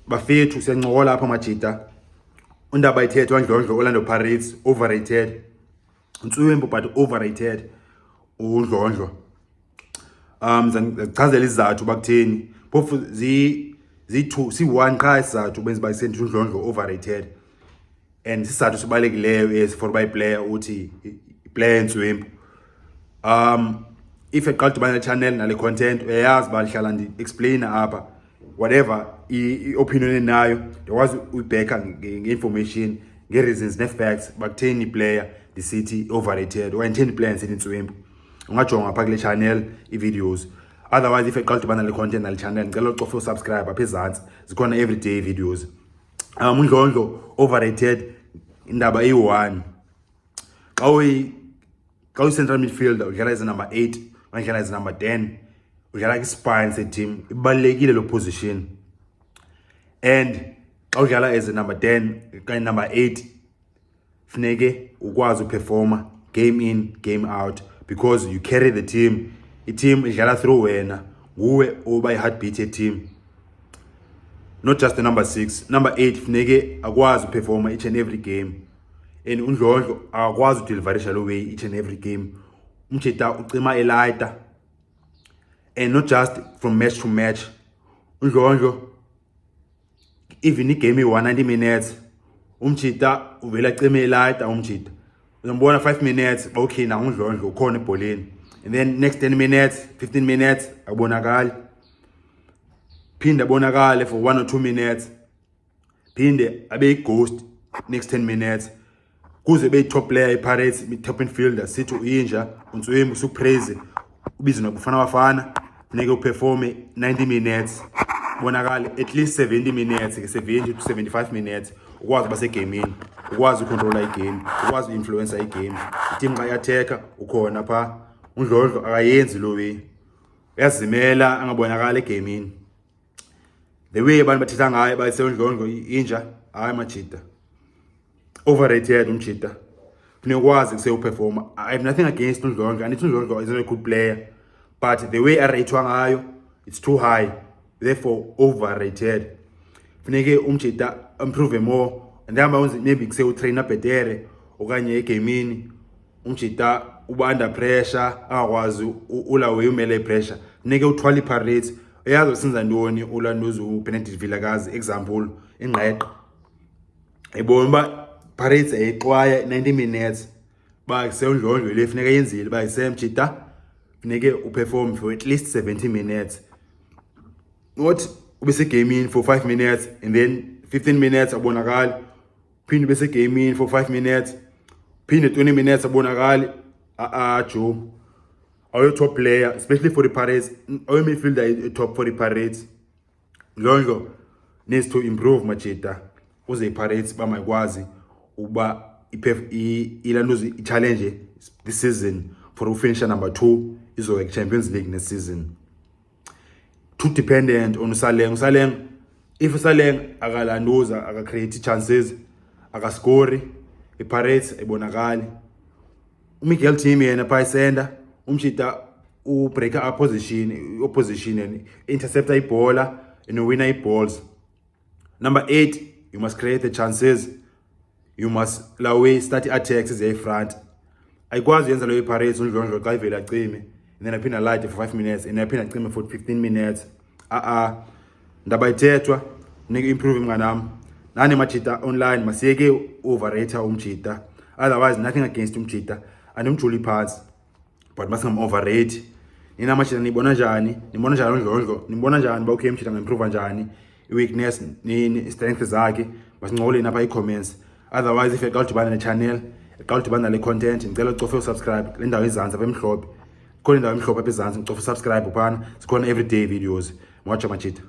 bafethu siyancokola apha majita. Ndabayithethwa Ndlondlo Orlando Pirates overrated. Ntswembu but overrated uNdlondlo. Ngachazela izizathu bakutheni. Phofu zi-2 si-1 qha isizathu benza bayisenthi uNdlondlo overrated. And isizathu sibalulekileyo is for by player uthi player ntswembu. If eqala udibana channel nale content uyayazi balihlala ndi-explain apha whatever i-opinion enayo ndikwazi uyibheka nge-information nge-reasons ne-facts bakutheni player ndisithi overrated okanye nditheni player ndisithi ntswembu. Ungajonga apha kule channel i-videos. Otherwise if eqala udibana nale content nale channel ndicela ucofe usubscribe apha ezantsi zikhona everyday videos. uNdlondlo overrated indaba iyi-1. Xa uyi-central midfielder udlala as number 8 udlala as number 10 udlala kwi-spine se-team ibalulekile lo position. And xa udlala as number 10 kanye number 8 funeke ukwazi uperforma game in game out because you carry the team. I-team idlala through wena, nguwe oba i-heartbeat ye-team, not just the number 6. Number 8 funeke akwazi uperforma each and every game. And uNdlondlo akwazi udeliverisha lo way each and every game. Umjita ucima elighter, and not just from match to match. uNdlondlo even igame i-190 minutes umjita uvela cima elighter umjita. Uzombona 5 minutes okay na uNdlondlo ukhona ebholeni, and then next 10 minutes 15 minutes akubonakali, phinde abonakale for 1 or 2 minutes, phinde abe ghost next 10 minutes. Kuze be top player iPirates top midfielder sithi uyinja uNtswembu usupraise ubize nokufana bafana funeke uperforme 90 minutes bonakale at least 70 minutes ke 70 to 75 minutes ukwazi base gamini, ukwazi ucontroller igame, ukwazi influencer igame. Team xa yatheka ukhona pha. uNdlondlo akayenzi lo way, uyazimela angabonakala egamini. The way abantu bathetha ngayo bayise uNdlondlo inja hayi majita overrated umjita. Funeka ukwazi kuse uperforma. I have nothing against uNdlondlo, and uNdlondlo is a good player, but the way arayithwa ngayo it's too high, therefore overrated. Funeke umjita improve more, and then maybe kuse utrainer betere okanye egamini umjita uba under pressure akwazi ulawe umele pressure. Funeke uthwala iPirates uyazi usenza ntoni ulanduza uBenedict Vilakazi example ingqeqe ebona ba Pirates ayixwaya 90 minutes ba kuseUNdlondlo le funeka yenzile ba isemjita funeke uperform for at least 70 minutes, not ubese gaming for 5 minutes and then 15 minutes abonakali, phinde bese gaming for 5 minutes phinde 20 minutes abonakali. Joe our top player especially for the Pirates, our midfielder is top for the Pirates. Ndlondlo needs to improve majita uze iPirates bamayikwazi uba ilanduza i-challenge this season for finisher number 2 izo Champions League next season. Too dependent on Usaleng. If Usaleng akalanduza akacreate chances akascore iPirates ibonakali. Miguel team yena pha isenda umjita ubreak up opposition and interceptor ibhola and winner iballs. Number 8 you must create the chances, you must lawe start attacks is front. Ayikwazi yenza lo iPirates uNdlondlo xa ivela acime and then aphinda light for 5 minutes and aphinda acime for 15 minutes. Ndabayithethwa nike improve mnganami nani majita online masiyeke overrate umjita. Otherwise nothing against umjita and umjuli phansi, but masingam overrate. Nina majita nibona njani uNdlondlo, nibona njani ba okay umjita ngemprove njani i-weakness ni strength zakhe masincokoleni apha i-comments. Otherwise if eqala udibana ne-channel eqala udibana nale content ngicela ucofe usubscribe le ndawo ezantsi apha emhlophe, khona indawo emhlophe apha ezantsi ucofe usubscribe uphana zikhona everyday videos. Mwatsha majita.